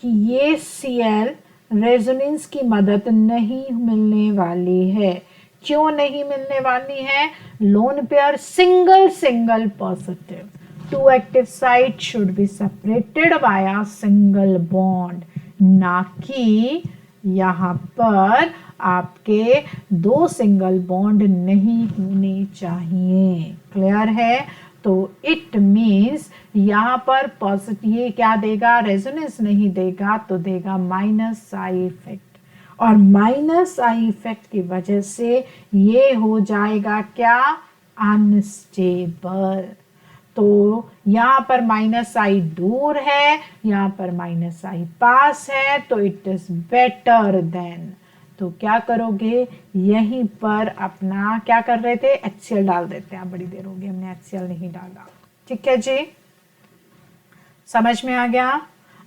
कि ये Cl रेजोनेंस की मदद नहीं मिलने वाली है। क्यों नहीं मिलने वाली है? Lone pair single positive, two active site should be separated by a single bond, ना कि यहाँ पर आपके 2 सिंगल बॉन्ड नहीं होने चाहिए। क्लियर है? तो इट मीन्स यहाँ पर पॉजिटिव, ये क्या देगा, रेजोनेंस नहीं देगा तो देगा माइनस आई इफेक्ट, और माइनस आई इफेक्ट की वजह से ये हो जाएगा क्या, अनस्टेबल। तो यहाँ पर माइनस आई दूर है, यहाँ पर माइनस आई पास है, तो इट इज बेटर देन। तो क्या करोगे, यहीं पर अपना क्या कर रहे थे, HCl डाल देते हैं। बड़ी देर हो गई हमने HCl नहीं डाला। ठीक है जी, समझ में आ गया।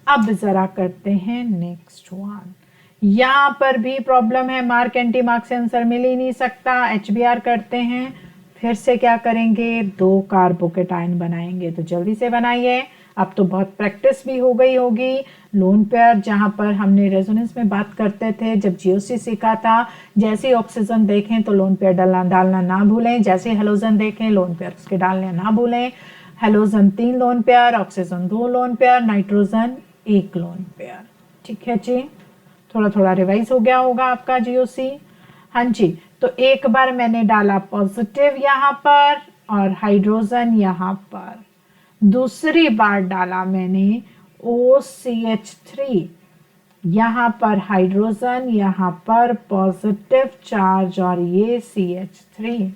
अब जरा करते हैं नेक्स्ट वन। यहां पर भी प्रॉब्लम है, मार्क एंटी मार्क से आंसर मिल ही नहीं सकता। HBr करते हैं, फिर से क्या करेंगे, 2 कार्बोकेटाइन बनाएंगे। तो जल्दी से बनाइए, अब तो बहुत प्रैक्टिस भी हो गई होगी। लोन पेयर जहाँ पर हमने रेजोनेंस में बात करते थे, जब जीओसी सीखा था, जैसे ऑक्सीजन देखें तो लोन पेयर डालना ना भूलें, जैसे हेलोजन देखें लोन पेयर उसके डालने ना भूलें। Halogen 3 lone pair, oxygen 2 lone pair, nitrogen 1 lone pair. ठीक है जी, थोड़ा थोड़ा रिवाइज हो गया होगा आपका जीओसी। हाँ जी, तो एक बार मैंने डाला पॉजिटिव यहाँ पर और हाइड्रोजन यहाँ पर, दूसरी बार डाला मैंने OCH3, यहाँ पर हाइड्रोजन, यहाँ पर पॉजिटिव चार्ज और ये CH3।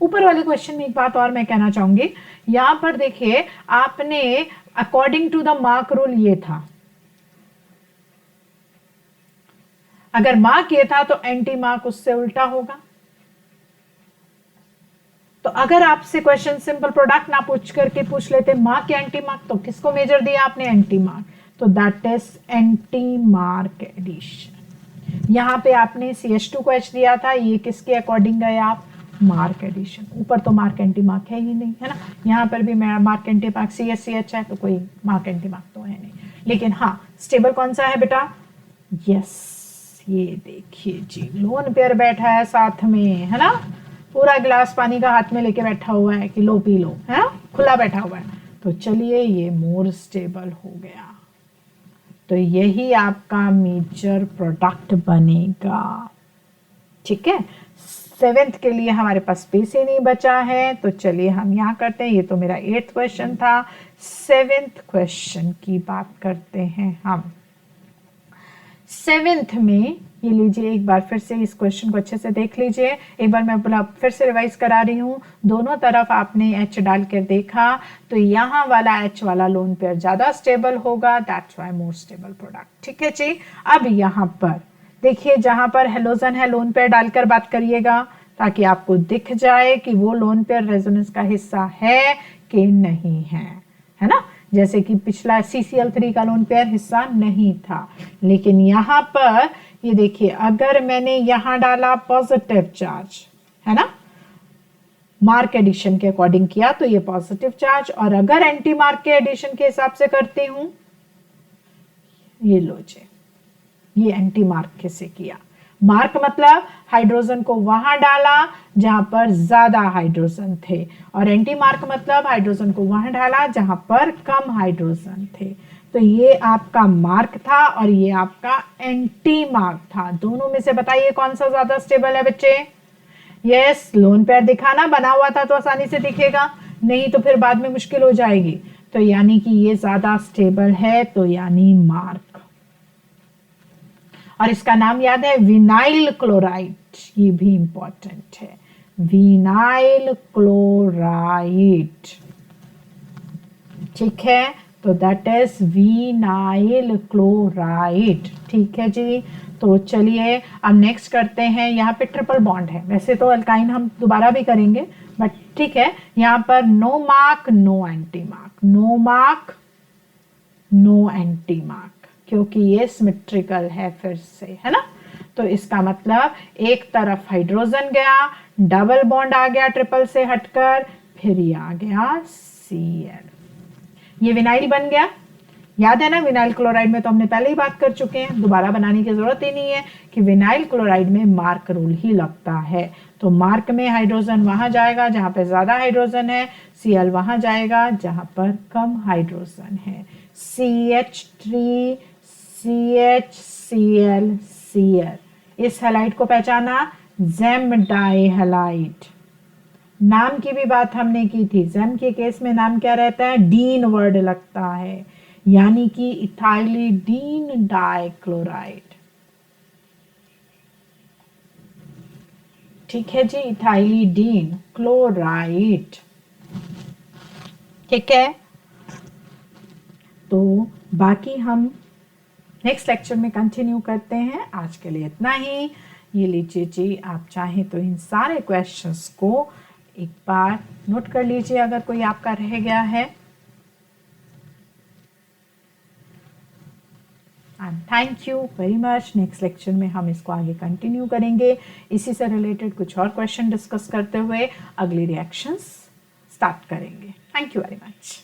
ऊपर वाले क्वेश्चन में एक बात और मैं कहना चाहूंगी, यहां पर देखिए आपने according to the mark rule ये था, अगर मार्क ये था तो एंटी मार्क उससे उल्टा होगा। तो अगर आपसे क्वेश्चन सिंपल प्रोडक्ट ना पूछ करके पूछ लेते मार्क या एंटी मार्क, तो किसको मेजर दिया आपने? Anti Mark. तो that is anti Mark addition. यहां पे आपने CH2 को H दिया था, ये किसके अकॉर्डिंग गए आप? Mark addition. ऊपर तो मार्क एंटी मार्क है ही नहीं, है ना। यहाँ पर भी मार्क एंटी मार्क CH है, तो कोई मार्क एंटी मार्क तो है नहीं। लेकिन हाँ, स्टेबल कौन सा है बेटा? यस, ये देखिए जी, लोन पेयर बैठा है साथ में, है ना। पूरा गिलास पानी का हाथ में लेके बैठा हुआ है कि लो पी लो, है ना, खुला बैठा हुआ है। तो चलिए ये मोर स्टेबल हो गया, तो यही आपका मेजर प्रोडक्ट बनेगा। ठीक है, 7th के लिए हमारे पास स्पेस ही नहीं बचा है, तो चलिए हम यहाँ करते हैं। ये तो मेरा 8th क्वेश्चन था, 7th क्वेश्चन की बात करते हैं हम। 7th में ये लीजिए, एक बार फिर से इस क्वेश्चन को अच्छे से देख लीजिए। एक बार मैं बोला फिर से रिवाइज करा रही हूँ, दोनों तरफ आपने H डाल कर देखा, तो यहाँ वाला H वाला लोन पेयर ज्यादा स्टेबल होगा, that's why more stable product. ठीक है जी। अब यहाँ पर देखिए, जहां पर हेलोजन है लोन पेयर डालकर बात करिएगा, ताकि आपको दिख जाए कि वो लोन पेयर रेजोनेंस का हिस्सा है कि नहीं है, है ना। जैसे कि पिछला CCl3 का लोन पेयर हिस्सा नहीं था, लेकिन यहाँ पर ये देखिए, अगर मैंने यहां डाला पॉजिटिव चार्ज, है ना, मार्क एडिशन के अकॉर्डिंग किया तो ये पॉजिटिव चार्ज, और अगर एंटी मार्क के एडिशन के हिसाब से करती हूं, ये लो जी, ये एंटी मार्क से किया। मार्क मतलब हाइड्रोजन को वहां डाला जहां पर ज्यादा हाइड्रोजन थे, और एंटी मार्क मतलब हाइड्रोजन को वहां डाला जहां पर कम हाइड्रोजन थे। तो ये आपका मार्क था और ये आपका एंटी मार्क था। दोनों में से बताइए कौन सा ज्यादा स्टेबल है बच्चे? यस, लोन पेयर दिखाना, बना हुआ था तो आसानी से दिखेगा, नहीं तो फिर बाद में मुश्किल हो जाएगी। तो यानी कि ये ज्यादा स्टेबल है, तो यानी मार्क। और इसका नाम याद है, विनाइल क्लोराइड, ये भी इंपॉर्टेंट है, विनाइल क्लोराइड। ठीक है, तो दैट इज विनाइल क्लोराइड। ठीक है जी। तो चलिए अब नेक्स्ट करते हैं। यहाँ पे ट्रिपल बॉन्ड है, वैसे तो अल्काइन हम दोबारा भी करेंगे, बट ठीक है, यहाँ पर no mark no anti mark, no mark no anti mark, क्योंकि ये सिमेट्रिकल है फिर से, है ना। तो इसका मतलब एक तरफ हाइड्रोजन गया, डबल बॉन्ड आ गया ट्रिपल से हटकर, फिर ये आ गया Cl, ये विनाइल बन गया। याद है ना, विनाइल क्लोराइड में तो हमने पहले ही बात कर चुके हैं, दोबारा बनाने की जरूरत ही नहीं है कि विनाइल क्लोराइड में मार्क रूल ही लगता है। तो मार्क में हाइड्रोजन वहां जाएगा जहां पर ज्यादा हाइड्रोजन है, Cl वहां जाएगा जहां पर कम हाइड्रोजन है, CH3 CH Cl Cl। इस हैलाइड को पहचाना, जेम डाई हैलाइड। नाम की भी बात हमने की थी, जेम के केस में नाम क्या रहता है? डीन वर्ड लगता है, यानी कि इथाइलिडीन डाइक्लोराइड। ठीक है जी, इथाइलिडीन क्लोराइड। ठीक है, तो बाकी हम नेक्स्ट लेक्चर में कंटिन्यू करते हैं। आज के लिए इतना ही। ये लीजिए जी, आप चाहें तो इन सारे क्वेश्चंस को एक बार नोट कर लीजिए अगर कोई आपका रह गया है। And thank you very much. Next lecture में हम इसको आगे कंटिन्यू करेंगे, इसी से रिलेटेड कुछ और क्वेश्चन डिस्कस करते हुए अगली रिएक्शंस स्टार्ट करेंगे। Thank you very much.